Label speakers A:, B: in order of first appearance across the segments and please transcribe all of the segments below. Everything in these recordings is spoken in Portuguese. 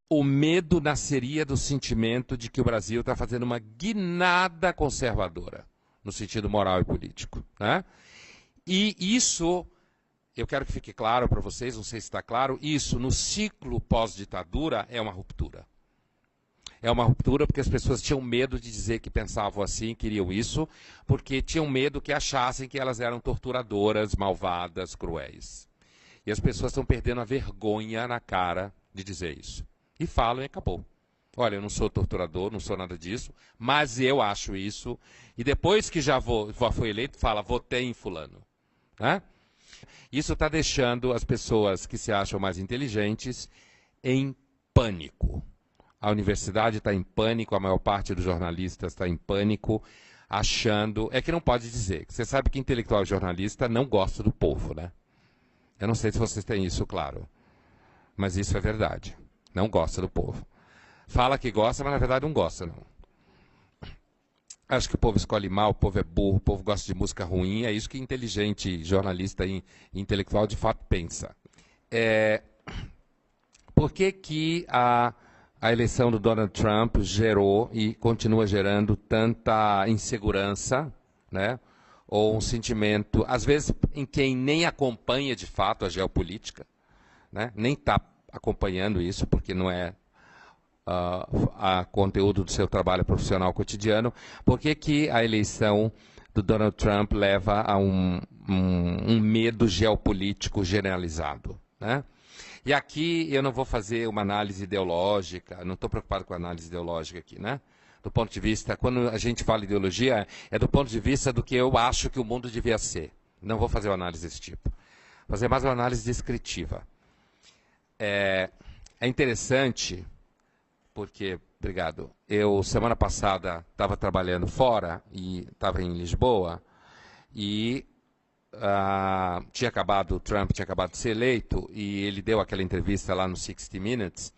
A: o medo nasceria do sentimento de que o Brasil está fazendo uma guinada conservadora, no sentido moral e político, né? E isso, eu quero que fique claro para vocês, não sei se está claro, isso no ciclo pós-ditadura é uma ruptura. É uma ruptura porque as pessoas tinham medo de dizer que pensavam assim, queriam isso, porque tinham medo que achassem que elas eram torturadoras, malvadas, cruéis. E as pessoas estão perdendo a vergonha na cara de dizer isso. E falam e acabou. Olha, eu não sou torturador, não sou nada disso, mas eu acho isso. E depois que já foi eleito, fala, votei em fulano. Né? Isso está deixando as pessoas que se acham mais inteligentes em pânico. A universidade está em pânico, a maior parte dos jornalistas está em pânico, achando... É que não pode dizer. Você sabe que intelectual e jornalista não gosta do povo, né? Eu não sei se vocês têm isso claro, mas isso é verdade. Não gosta do povo. Fala que gosta, mas na verdade não gosta, não. Acho que o povo escolhe mal, o povo é burro, o povo gosta de música ruim, é isso que inteligente, jornalista e intelectual de fato pensa. Por que a eleição do Donald Trump gerou e continua gerando tanta insegurança, né? Ou um sentimento, às vezes, em quem nem acompanha de fato a geopolítica, né? Nem está acompanhando isso, porque não é a conteúdo do seu trabalho profissional cotidiano. Por que a eleição do Donald Trump leva a um medo geopolítico generalizado, né? E aqui eu não vou fazer uma análise ideológica, não estou preocupado com a análise ideológica aqui, né? Do ponto de vista, quando a gente fala ideologia, é do ponto de vista do que eu acho que o mundo devia ser. Não vou fazer uma análise desse tipo. Vou fazer mais uma análise descritiva. É interessante, porque, obrigado, eu semana passada estava trabalhando fora, e estava em Lisboa, e tinha acabado, o Trump tinha acabado de ser eleito, e ele deu aquela entrevista lá no 60 Minutes,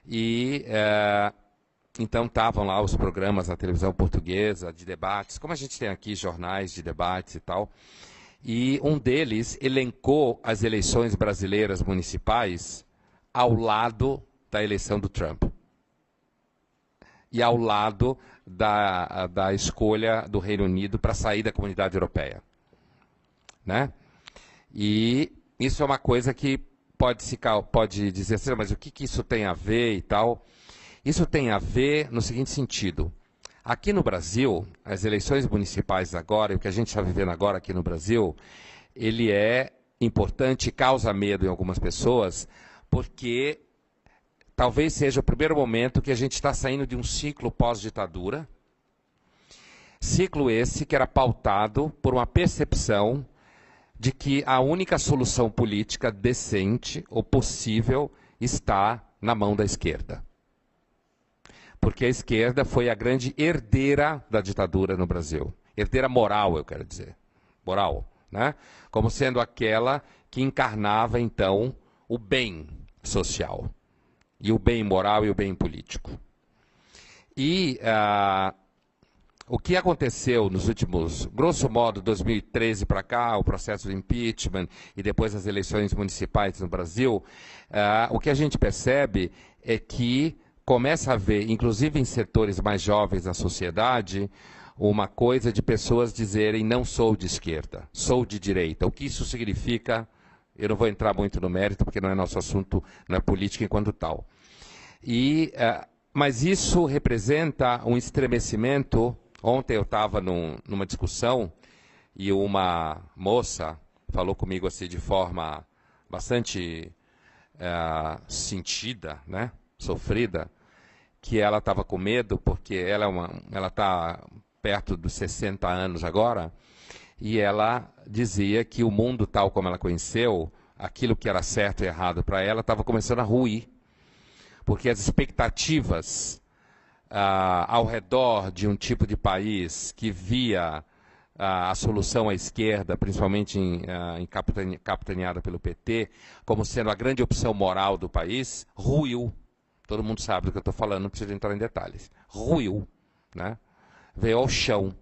A: e então estavam lá os programas na televisão portuguesa de debates, como a gente tem aqui jornais de debates e tal, e um deles elencou as eleições brasileiras municipais ao lado da eleição do Trump. E ao lado da escolha do Reino Unido para sair da Comunidade Europeia. Né? E isso é uma coisa que pode dizer assim, mas o que isso tem a ver e tal? Isso tem a ver no seguinte sentido. Aqui no Brasil, as eleições municipais agora, e o que a gente está vivendo agora aqui no Brasil, ele é importante e causa medo em algumas pessoas, porque talvez seja o primeiro momento que a gente está saindo de um ciclo pós-ditadura, ciclo esse que era pautado por uma percepção de que a única solução política decente ou possível está na mão da esquerda. Porque a esquerda foi a grande herdeira da ditadura no Brasil. Herdeira moral, eu quero dizer. Moral, né? Como sendo aquela que encarnava, então, o bem social. E o bem moral e o bem político. E o que aconteceu nos últimos, grosso modo, 2013 para cá, o processo do impeachment e depois as eleições municipais no Brasil, o que a gente percebe é que começa a haver, inclusive em setores mais jovens da sociedade, uma coisa de pessoas dizerem não sou de esquerda, sou de direita. O que isso significa, eu não vou entrar muito no mérito, porque não é nosso assunto, não é política enquanto tal. Mas isso representa um estremecimento. Ontem eu estava numa discussão e uma moça falou comigo assim de forma bastante sentida, né, sofrida, que ela estava com medo porque ela está perto dos 60 anos agora, e ela dizia que o mundo tal como ela conheceu, aquilo que era certo e errado para ela, estava começando a ruir, porque as expectativas ao redor de um tipo de país que via a solução à esquerda, principalmente capitaneada pelo PT, como sendo a grande opção moral do país, ruiu. Todo mundo sabe do que eu estou falando, não preciso entrar em detalhes. Ruiu, né? Veio ao chão.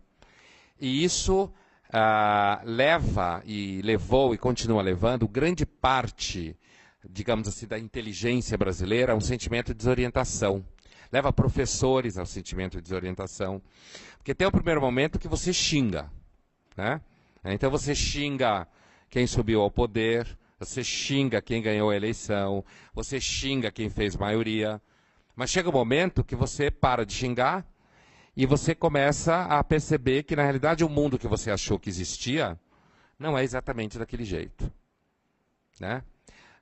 A: E isso levou e continua levando grande parte digamos assim, da inteligência brasileira a um sentimento de desorientação. Leva professores ao sentimento de desorientação. Porque tem o primeiro momento que você xinga, né? Então você xinga quem subiu ao poder, você xinga quem ganhou a eleição, você xinga quem fez maioria. Mas chega um momento que você para de xingar e você começa a perceber que, na realidade, o mundo que você achou que existia não é exatamente daquele jeito, né?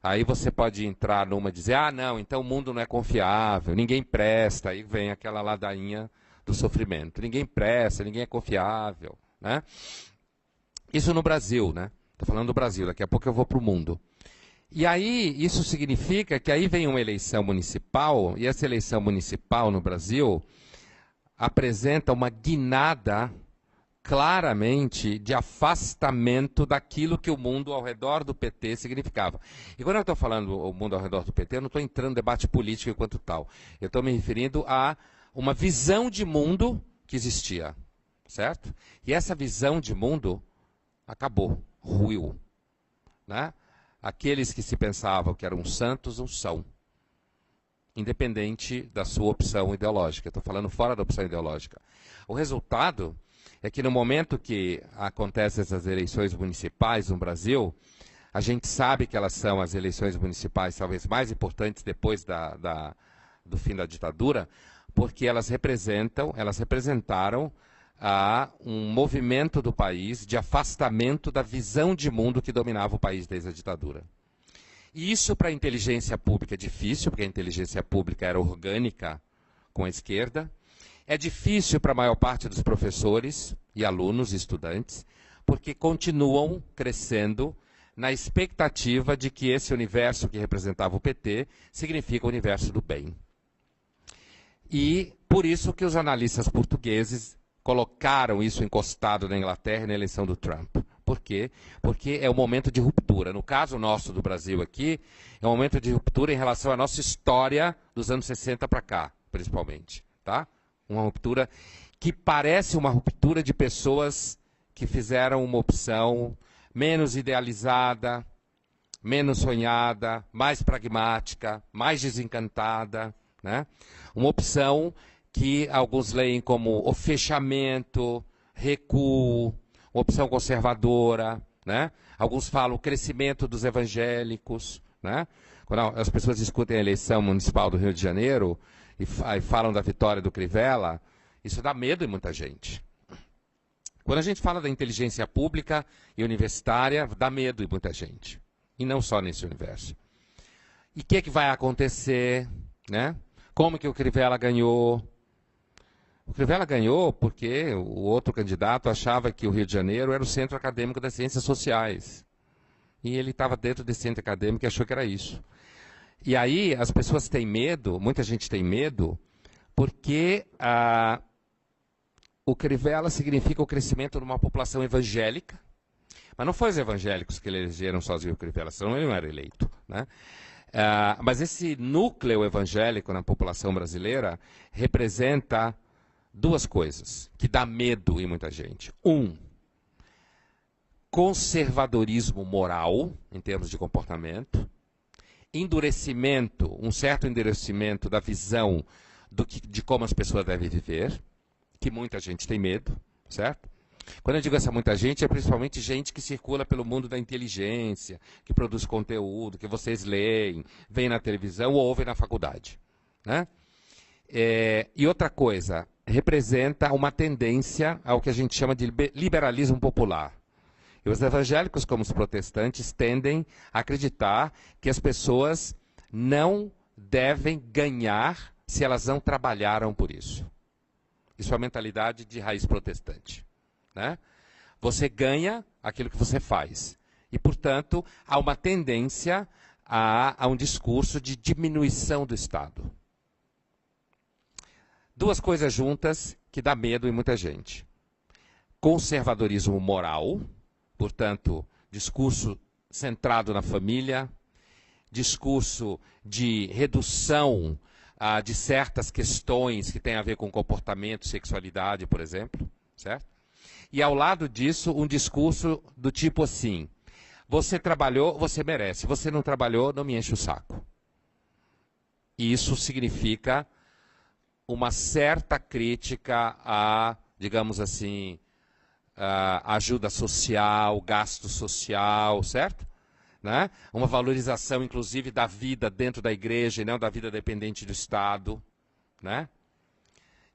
A: Aí você pode entrar numa e dizer, ah, não, então o mundo não é confiável, ninguém presta, aí vem aquela ladainha do sofrimento. Ninguém presta, ninguém é confiável, né? Isso no Brasil, né? Estou falando do Brasil, daqui a pouco eu vou para o mundo. E aí, isso significa que aí vem uma eleição municipal, e essa eleição municipal no Brasil apresenta uma guinada claramente de afastamento daquilo que o mundo ao redor do PT significava. E quando eu estou falando o mundo ao redor do PT, eu não estou entrando no debate político enquanto tal. Eu estou me referindo a uma visão de mundo que existia, certo? E essa visão de mundo acabou, ruiu, né? Aqueles que se pensavam que eram santos, não são, independente da sua opção ideológica. Estou falando fora da opção ideológica. O resultado é que no momento que acontecem essas eleições municipais no Brasil, a gente sabe que elas são as eleições municipais talvez mais importantes depois do fim da ditadura, porque elas representaram um movimento do país de afastamento da visão de mundo que dominava o país desde a ditadura. E isso para a inteligência pública é difícil, porque a inteligência pública era orgânica com a esquerda. É difícil para a maior parte dos professores e alunos e estudantes, porque continuam crescendo na expectativa de que esse universo que representava o PT significa o universo do bem. E por isso que os analistas portugueses colocaram isso encostado na Inglaterra e na eleição do Trump. Por quê? Porque é um momento de ruptura. No caso nosso do Brasil aqui, é um momento de ruptura em relação à nossa história dos anos 60 para cá, principalmente, tá? Uma ruptura que parece uma ruptura de pessoas que fizeram uma opção menos idealizada, menos sonhada, mais pragmática, mais desencantada, né? Uma opção que alguns leem como o fechamento, recuo, uma opção conservadora, né? Alguns falam o crescimento dos evangélicos, né? Quando as pessoas discutem a eleição municipal do Rio de Janeiro e falam da vitória do Crivella, isso dá medo em muita gente. Quando a gente fala da inteligência pública e universitária, dá medo em muita gente. E não só nesse universo. E o que vai acontecer, né? Como que o Crivella ganhou? O Crivella ganhou porque o outro candidato achava que o Rio de Janeiro era o centro acadêmico das ciências sociais. E ele estava dentro desse centro acadêmico e achou que era isso. E aí as pessoas têm medo, muita gente tem medo, porque o Crivella significa o crescimento de uma população evangélica. Mas não foi os evangélicos que elegeram sozinho o Crivella, senão ele não era eleito, né? Mas esse núcleo evangélico na população brasileira representa duas coisas que dá medo em muita gente. Conservadorismo moral, em termos de comportamento. Um certo endurecimento da visão de como as pessoas devem viver, que muita gente tem medo, certo? Quando eu digo essa muita gente, é principalmente gente que circula pelo mundo da inteligência, que produz conteúdo, que vocês leem, veem na televisão ou ouvem na faculdade, né? E outra coisa, representa uma tendência ao que a gente chama de liberalismo popular. E os evangélicos, como os protestantes, tendem a acreditar que as pessoas não devem ganhar se elas não trabalharam por isso. Isso é a mentalidade de raiz protestante, né? Você ganha aquilo que você faz. E, portanto, há uma tendência a um discurso de diminuição do Estado. Duas coisas juntas que dá medo em muita gente. Conservadorismo moral, portanto, discurso centrado na família, discurso de redução de certas questões que têm a ver com comportamento, sexualidade, por exemplo, certo? E ao lado disso, um discurso do tipo assim, Você trabalhou, você merece. Você não trabalhou, não me enche o saco. E isso significa uma certa crítica a, digamos assim, ajuda social, gasto social, certo? Né? Uma valorização, inclusive, da vida dentro da igreja e não da vida dependente do Estado. Né?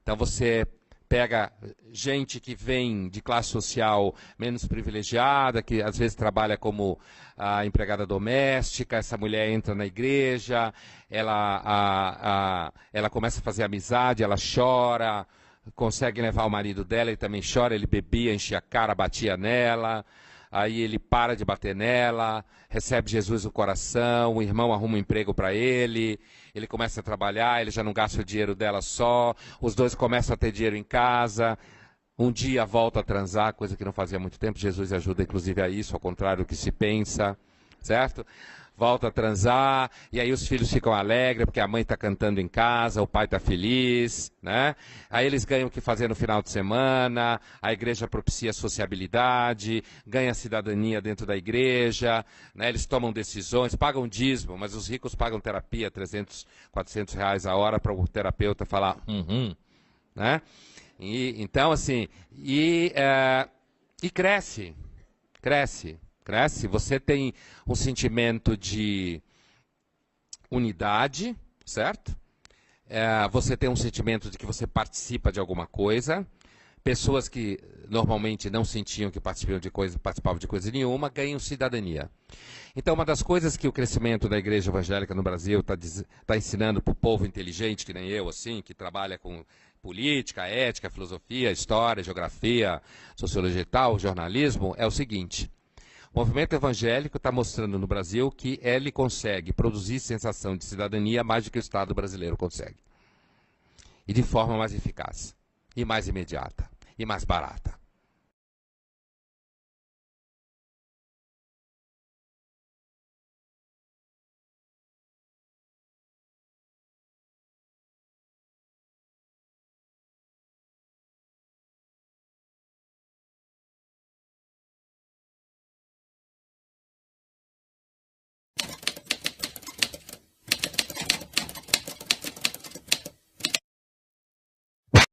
A: Então você pega gente que vem de classe social menos privilegiada, que às vezes trabalha como empregada doméstica, essa mulher entra na igreja, ela começa a fazer amizade, ela chora, consegue levar o marido dela, ele também chora, ele bebia, enchia a cara, batia nela, aí ele para de bater nela, recebe Jesus no coração, o irmão arruma um emprego para ele começa a trabalhar, ele já não gasta o dinheiro dela só, os dois começam a ter dinheiro em casa, um dia volta a transar, coisa que não fazia há muito tempo, Jesus ajuda inclusive a isso, ao contrário do que se pensa, certo? Volta a transar, e aí os filhos ficam alegres, porque a mãe está cantando em casa, o pai está feliz, né? Aí eles ganham o que fazer no final de semana, a igreja propicia sociabilidade, ganha cidadania dentro da igreja, né? Eles tomam decisões, pagam dízimo, mas os ricos pagam terapia, 300, 400 reais a hora para o terapeuta falar, né? Então, assim, cresce. Cresce, você tem um sentimento de unidade, certo? Você tem um sentimento de que você participa de alguma coisa. Pessoas que normalmente não sentiam que participavam de coisa nenhuma, ganham cidadania. Então, uma das coisas que o crescimento da igreja evangélica no Brasil está ensinando para o povo inteligente, que nem eu, assim, que trabalha com política, ética, filosofia, história, geografia, sociologia e tal, jornalismo, é o seguinte: o movimento evangélico está mostrando no Brasil que ele consegue produzir sensação de cidadania mais do que o Estado brasileiro consegue. E de forma mais eficaz, e mais imediata, e mais barata.